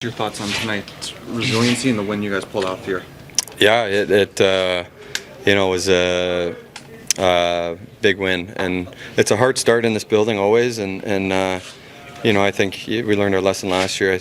Your thoughts on tonight's resiliency and the win you guys pulled off here? Yeah, it was a big win, and it's a hard start in this building always, and I think we learned our lesson last year. I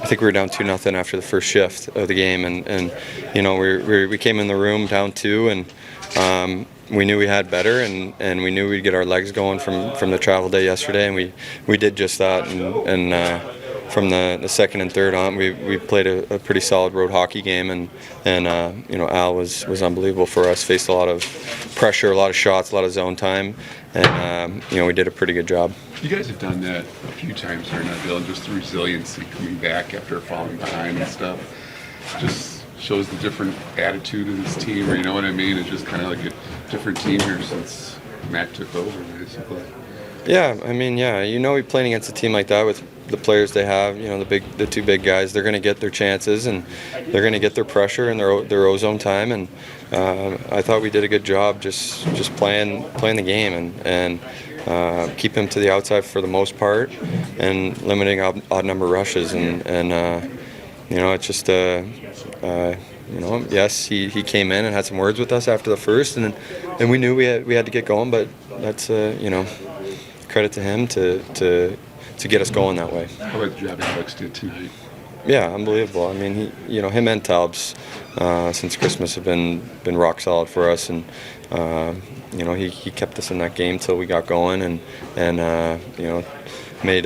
think we were down 2-0 after the first shift of the game, and we came in the room down 2, and we knew we had better, and we knew we'd get our legs going from the travel day yesterday, and we did just that, and from the second and third on, we played a pretty solid road hockey game, and Al was unbelievable for us. Faced a lot of pressure, a lot of shots, a lot of zone time, and we did a pretty good job. You guys have done that a few times during that deal, and just the resiliency coming back after falling behind and stuff. Just shows the different attitude of this team, or you know what I mean? It's just kind of like a different team here since Matt took over, basically. Yeah, I mean, we playing against a team like that with the players they have, the two big guys, they're going to get their chances and they're going to get their pressure and their ozone time, and I thought we did a good job just playing the game and keep him to the outside for the most part and limiting odd number rushes, and it's just yes, he came in and had some words with us after the first, and we knew we had to get going, but that's credit to him to get us going that way. How about the job Alex did tonight? Yeah, unbelievable. I mean, him and Tubbs since Christmas have been rock solid for us, and he kept us in that game till we got going, and made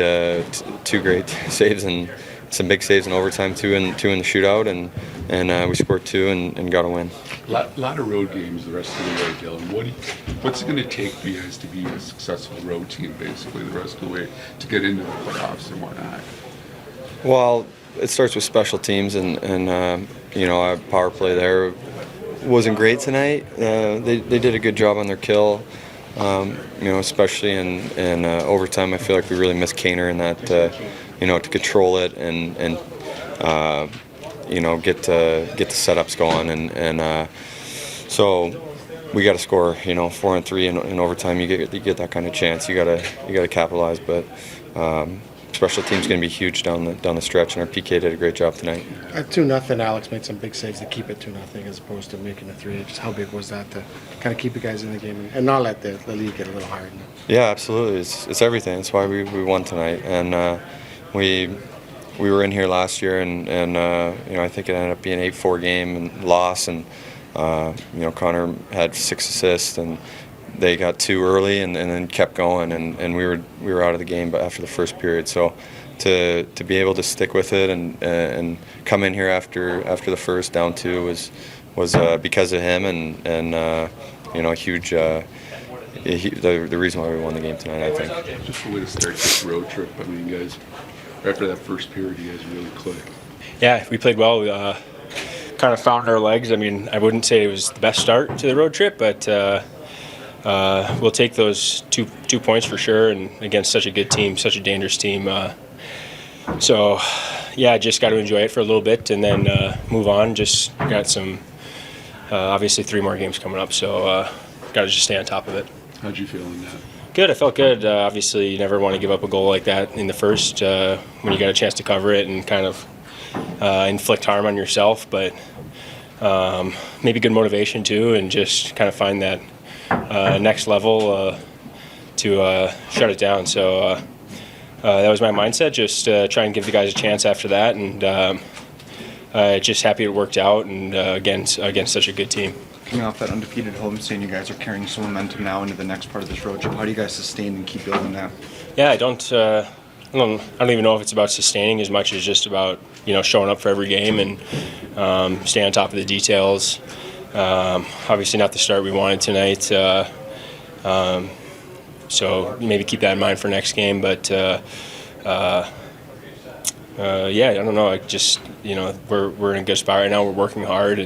two great saves and some big saves in overtime, two in the shootout, and we scored 2 and got a win. Lot of road games the rest of the way, Dylan. What's it going to take for you guys to be a successful road team, basically, the rest of the way, to get into the playoffs and whatnot? Well, it starts with special teams, and our power play there wasn't great tonight. They did a good job on their kill, especially in overtime. I feel like we really missed Kaner in that, to control it and get the setups going, and so we got to score 4 and 3 in overtime. You get that kind of chance. You gotta capitalize, but special teams going to be huge down the stretch, and our PK did a great job tonight. At 2-0, Alex made some big saves to keep it 2-0 as opposed to making it 3. Just how big was that to kind of keep you guys in the game and not let the lead get a little hard? Yeah, absolutely. It's everything. That's why we won tonight, and we were in here last year, and I think it ended up being an 8-4 game and loss, and Connor had 6 assists, and they got 2 early and then kept going, and we were out of the game after the first period. So to be able to stick with it and come in here after the first down 2 was because of him, and a huge the reason why we won the game tonight, I think. Just a way to start this road trip. I mean, you guys, after that first period, you guys really clicked. Yeah, we played well. We kind of found our legs. I mean, I wouldn't say it was the best start to the road trip, but we'll take those two points for sure, and against such a good team, such a dangerous team. So, yeah, just got to enjoy it for a little bit and then move on. Just got some, obviously 3 more games coming up, so got to just stay on top of it. How'd you feel in that? Good, I felt good. Obviously, you never want to give up a goal like that in the first when you got a chance to cover it and kind of inflict harm on yourself, but maybe good motivation too, and just kind of find that next level to shut it down. So that was my mindset, just try and give the guys a chance after that, and just happy it worked out, and against such a good team. Coming off that undefeated homestand, you guys are carrying some momentum now into the next part of this road trip. How do you guys sustain and keep building that? Yeah, I don't even know if it's about sustaining as much as just about showing up for every game and staying on top of the details. Obviously not the start we wanted tonight, so maybe keep that in mind for next game. But I don't know. I just we're in a good spot right now. We're working hard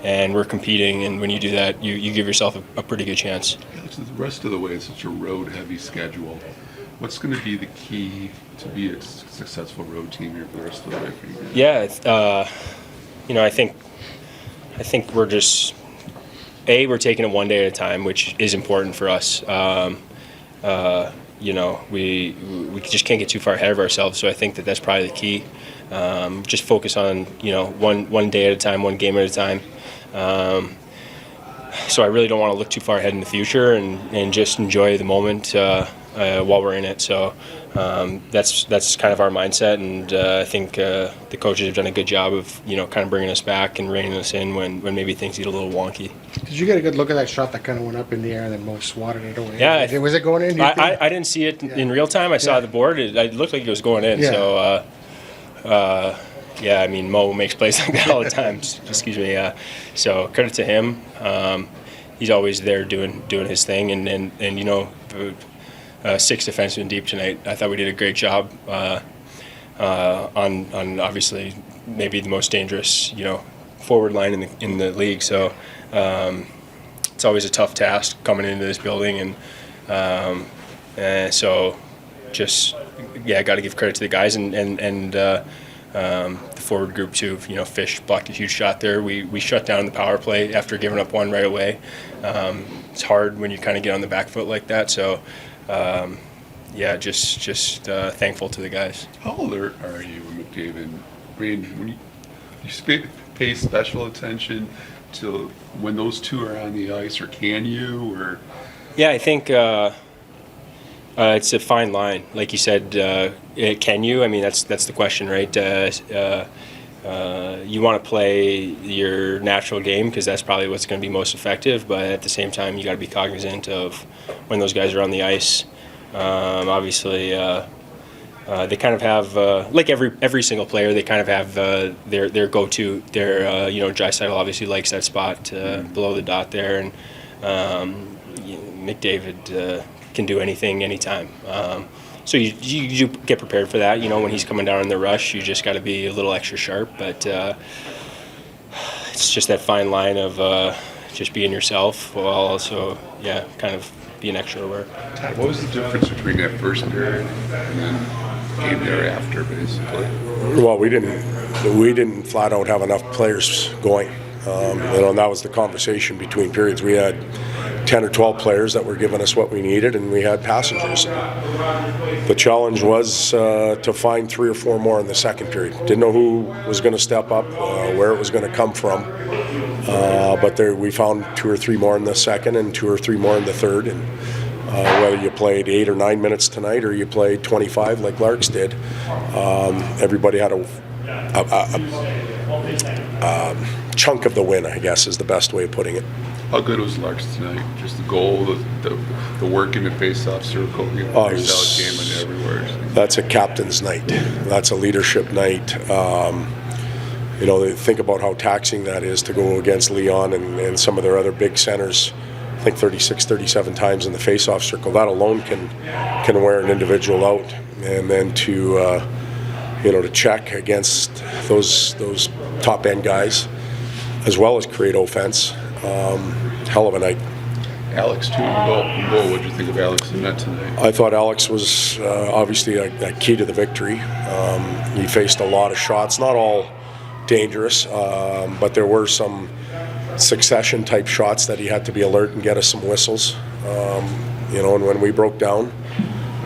and we're competing, and when you do that, you give yourself a pretty good chance. The rest of the way, it's such a road-heavy schedule. What's going to be the key to be a successful road team here for the rest of the way for you guys? Yeah, I think we're just we're taking it one day at a time, which is important for us. We just can't get too far ahead of ourselves. So I think that's probably the key. just focus on one day at a time, one game at a time. So I really don't want to look too far ahead in the future and just enjoy the moment while we're in it. So that's kind of our mindset, and I think the coaches have done a good job of kind of bringing us back and reining us in when maybe things get a little wonky. Did you get a good look at that shot that kind of went up in the air and then Mo swatted it away? Yeah, was it going in? I didn't see it in real time. I saw the board. It looked like it was going in. Yeah. So yeah, I mean, Mo makes plays like that all the time. Excuse me. So credit to him. He's always there doing his thing, and 6 defensemen deep tonight. I thought we did a great job on obviously maybe the most dangerous forward line in the league. So it's always a tough task coming into this building, and so just got to give credit to the guys and the forward group too. Fish blocked a huge shot there. We shut down the power play after giving up one right away. It's hard when you kind of get on the back foot like that. So just thankful to the guys. How alert are you, McDavid? I mean, when you pay special attention to when those two are on the ice, or can you? Or yeah, I think it's a fine line, like you said. Can you? I mean, that's the question, right? You want to play your natural game because that's probably what's going to be most effective. But at the same time, you got to be cognizant of when those guys are on the ice. Obviously, they kind of have like every single player. They kind of have their go-to. Draisaitl obviously likes that spot below the dot there, and McDavid can do anything, anytime. So you get prepared for that. When he's coming down in the rush, you just got to be a little extra sharp. But it's just that fine line of just being yourself while also, kind of being extra aware. Todd, what was the difference between that first period and then game thereafter, basically? Well, we didn't flat out have enough players going. And that was the conversation between periods. We had 10 or 12 players that were giving us what we needed, and we had passengers. The challenge was to find 3 or 4 more in the second period. Didn't know who was going to step up, where it was going to come from. But we found 2 or 3 more in the second and 2 or 3 more in the third. And whether you played 8 or 9 minutes tonight or you played 25 like Larks did, everybody had a chunk of the win, I guess, is the best way of putting it. How good was Larks tonight? Just the goal, the work in the face-off circle, solid game and everywhere. That's a captain's night. That's a leadership night. Think about how taxing that is to go against Lyon and some of their other big centers. I think 36, 37 times in the face-off circle. That alone can wear an individual out. And then to check against those top-end guys, as well as create offense. Hell of a night. Alex, too, goal. What did you think of Alex in net tonight? I thought Alex was obviously a key to the victory. He faced a lot of shots, not all dangerous, but there were some succession-type shots that he had to be alert and get us some whistles. And when we broke down,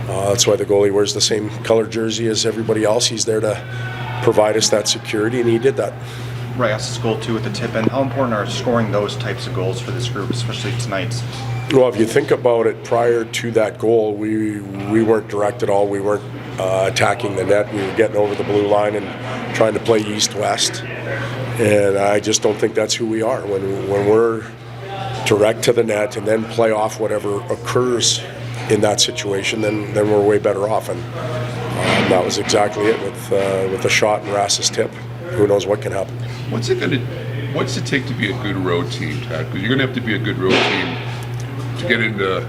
that's why the goalie wears the same color jersey as everybody else. He's there to provide us that security, and he did that. Rias's goal too with the tip in. How important are scoring those types of goals for this group, especially tonight's? Well, if you think about it, prior to that goal, we weren't direct at all. We weren't attacking the net. We were getting over the blue line and trying to play east-west. And I just don't think that's who we are. When we're direct to the net and then play off whatever occurs in that situation, then we're way better off. And that was exactly it with the shot and Rass's tip. Who knows what can happen. What's it take to be a good road team, Todd? Because you're going to have to be a good road team to get into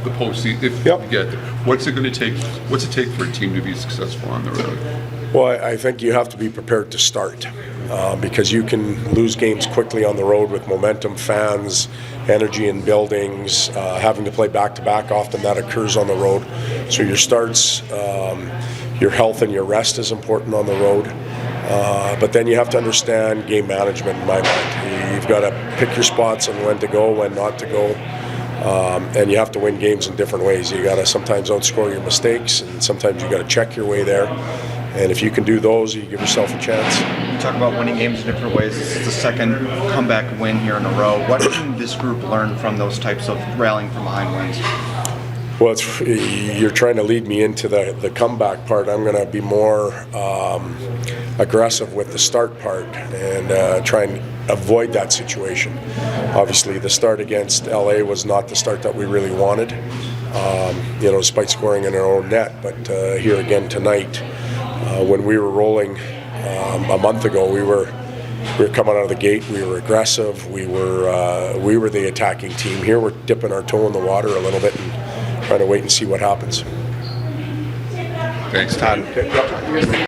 the postseason. If you get there, what's it take for a team to be successful on the road? Well, I think you have to be prepared to start because you can lose games quickly on the road with momentum, fans, energy in buildings, having to play back-to-back. Often that occurs on the road. So your starts, your health and your rest is important on the road. But then you have to understand game management in my mind. You've got to pick your spots on when to go, when not to go. And you have to win games in different ways. You got to sometimes outscore your mistakes, and sometimes you got to check your way there. And if you can do those, you give yourself a chance. You talk about winning games in different ways. This is the second comeback win here in a row. What can this group learn from those types of rallying from behind wins? Well, you're trying to lead me into the comeback part. I'm going to be more aggressive with the start part and try and avoid that situation. Obviously, the start against LA was not the start that we really wanted, despite scoring in our own net. But here again tonight, when we were rolling a month ago, we were coming out of the gate. We were aggressive. We were the attacking team. Here, we're dipping our toe in the water a little bit and trying to wait and see what happens. Thanks, Todd.